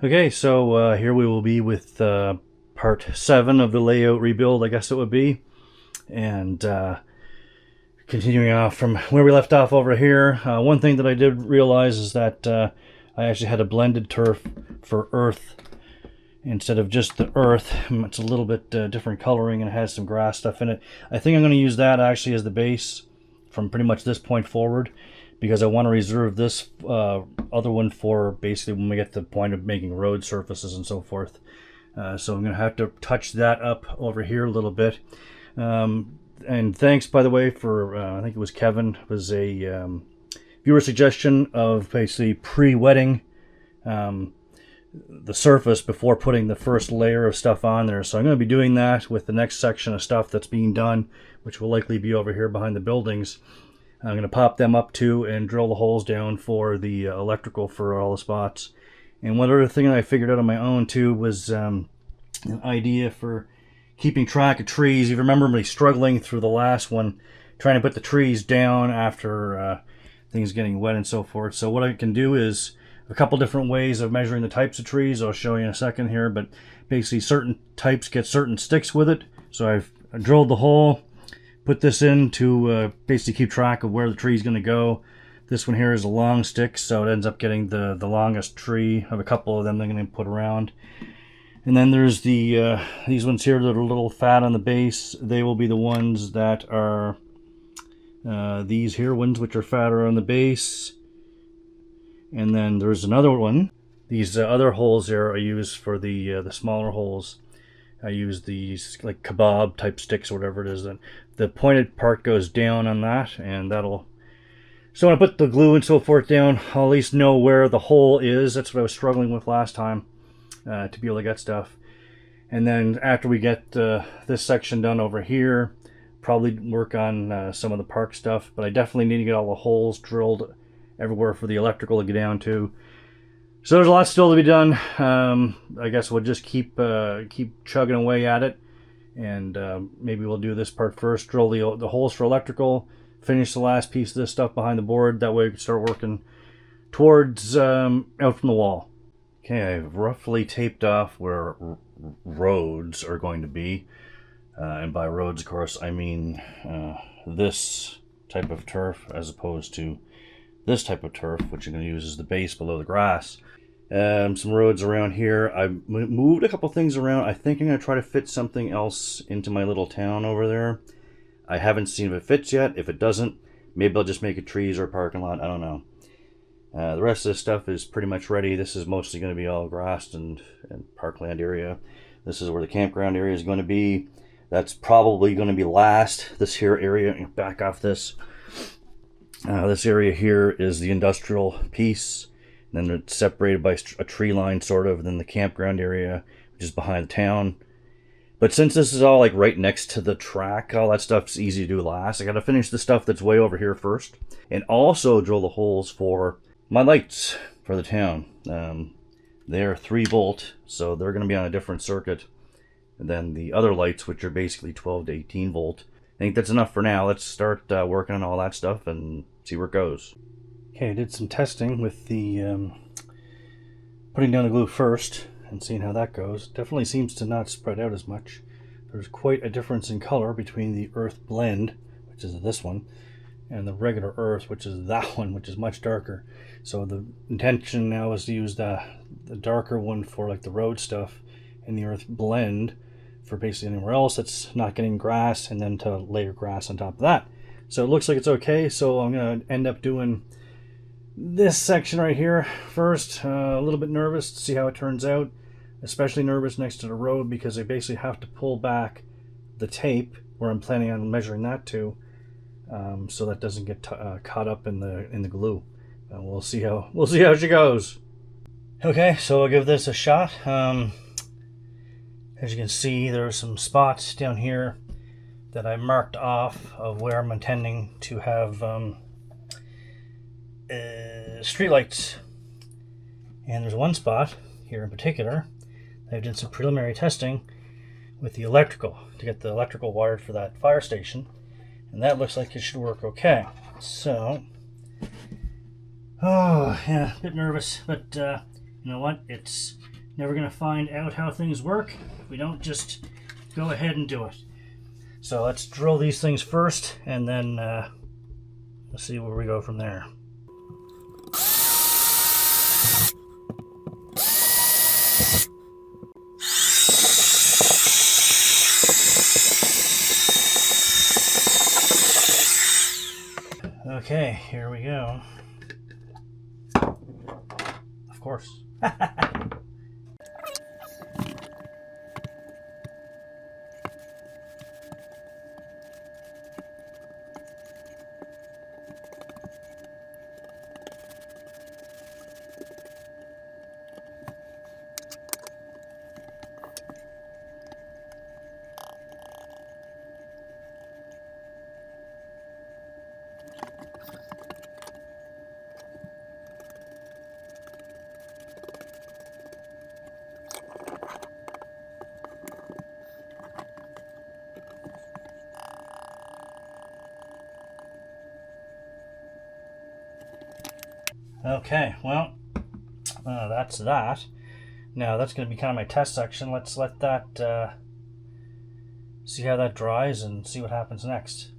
Okay, so here we will be with part 7 of the layout rebuild, I guess it would be. And continuing off from where we left off over here, one thing that I did realize is that I actually had a blended turf for earth instead of just the earth. It's a little bit different coloring and it has some grass stuff in it. I think I'm going to use that actually as the base from pretty much this point forward, because I want to reserve this other one for basically when we get to the point of making road surfaces and so forth. So I'm going to have to touch that up over here a little bit. And thanks, by the way, for, I think it was Kevin, it was a viewer suggestion of basically pre-wetting the surface before putting the first layer of stuff on there. So I'm going to be doing that with the next section of stuff that's being done, which will likely be over here behind the buildings. I'm going to pop them up too and drill the holes down for the electrical for all the spots. And one other thing that I figured out on my own too was an idea for keeping track of trees. You remember me struggling through the last one, trying to put the trees down after things getting wet and so forth. So what I can do is a couple different ways of measuring the types of trees. I'll show you in a second here, but basically certain types get certain sticks with it. So I've drilled the hole, put this in to basically keep track of where the tree is going to go. This one here is a long stick, so it ends up getting the longest tree. I have a couple of them I'm going to put around. And then there's the these ones here that are a little fat on the base. They will be the ones that are these here ones, which are fatter on the base. And then there's another one. These other holes there I use for the smaller holes. I use these like kebab type sticks or whatever it is. Then the pointed part goes down on that, and that'll. So when I put the glue and so forth down, I'll at least know where the hole is. That's what I was struggling with last time to be able to get stuff. And then after we get this section done over here, probably work on some of the park stuff. But I definitely need to get all the holes drilled everywhere for the electrical to get down to. So there's a lot still to be done. I guess we'll just keep chugging away at it, and maybe we'll do this part first. Drill the holes for electrical. Finish the last piece of this stuff behind the board. That way we can start working towards out from the wall. Okay, I've roughly taped off where roads are going to be, and by roads, of course, I mean this type of turf as opposed to this type of turf, which you're going to use as the base below the grass. Some roads around here. I've moved a couple things around. I think I'm going to try to fit something else into my little town over there. I haven't seen if it fits yet. If it doesn't, maybe I'll just make it trees or a parking lot. I don't know. The rest of this stuff is pretty much ready. This is mostly going to be all grass and parkland area. This is where the campground area is going to be. That's probably going to be last. This here area, back off this. This area here is the industrial piece. And then it's separated by a tree line, sort of. And then the campground area, which is behind the town. But since this is all like right next to the track, all that stuff's easy to do last. I got to finish the stuff that's way over here first. And also drill the holes for my lights for the town. They're 3-volt, so they're going to be on a different circuit than the other lights, which are basically 12 to 18 volt. I think that's enough for now. Let's start working on all that stuff and see where it goes. Okay, I did some testing with the putting down the glue first and seeing how that goes. Definitely seems to not spread out as much. There's quite a difference in color between the earth blend, which is this one, and the regular earth, which is that one, which is much darker. So the intention now is to use the darker one for like the road stuff, and the earth blend for basically anywhere else that's not getting grass, and then to layer grass on top of that. So it looks like it's okay. So I'm going to end up doing this section right here first. A little bit nervous to see how it turns out, especially nervous next to the road, because I basically have to pull back the tape where I'm planning on measuring that to, so that doesn't get caught up in the glue. We'll see how she goes. Okay, so I'll give this a shot. As you can see, there are some spots down here that I marked off of where I'm intending to have streetlights. And there's one spot here in particular I did some preliminary testing with the electrical to get the electrical wired for that fire station, and that looks like it should work okay. So, oh yeah, a bit nervous, but you know what? It's never going to find out how things work if we don't just go ahead and do it. So let's drill these things first, and then let's see where we go from there. Okay, here we go. Of course. Okay, well, that's that. Now that's going to be kind of my test section. Let's let that see how that dries and see what happens next.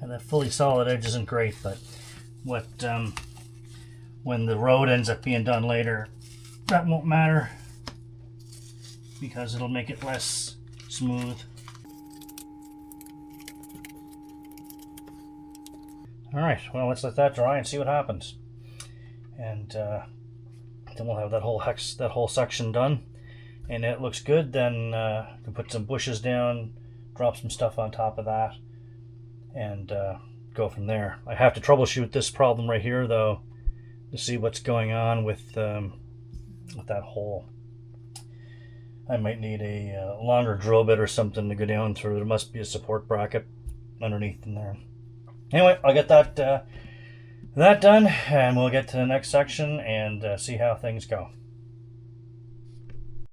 And the fully solid edge isn't great, but what when the road ends up being done later, that won't matter, because it'll make it less smooth. Alright, well, let's let that dry and see what happens. And then we'll have that whole section done. And it looks good, then we can put some bushes down, drop some stuff on top of that, and go from there. I have to troubleshoot this problem right here, though, to see what's going on with that hole. I might need a longer drill bit or something to go down through. There must be a support bracket underneath in there. Anyway, I'll get that done, and we'll get to the next section and see how things go.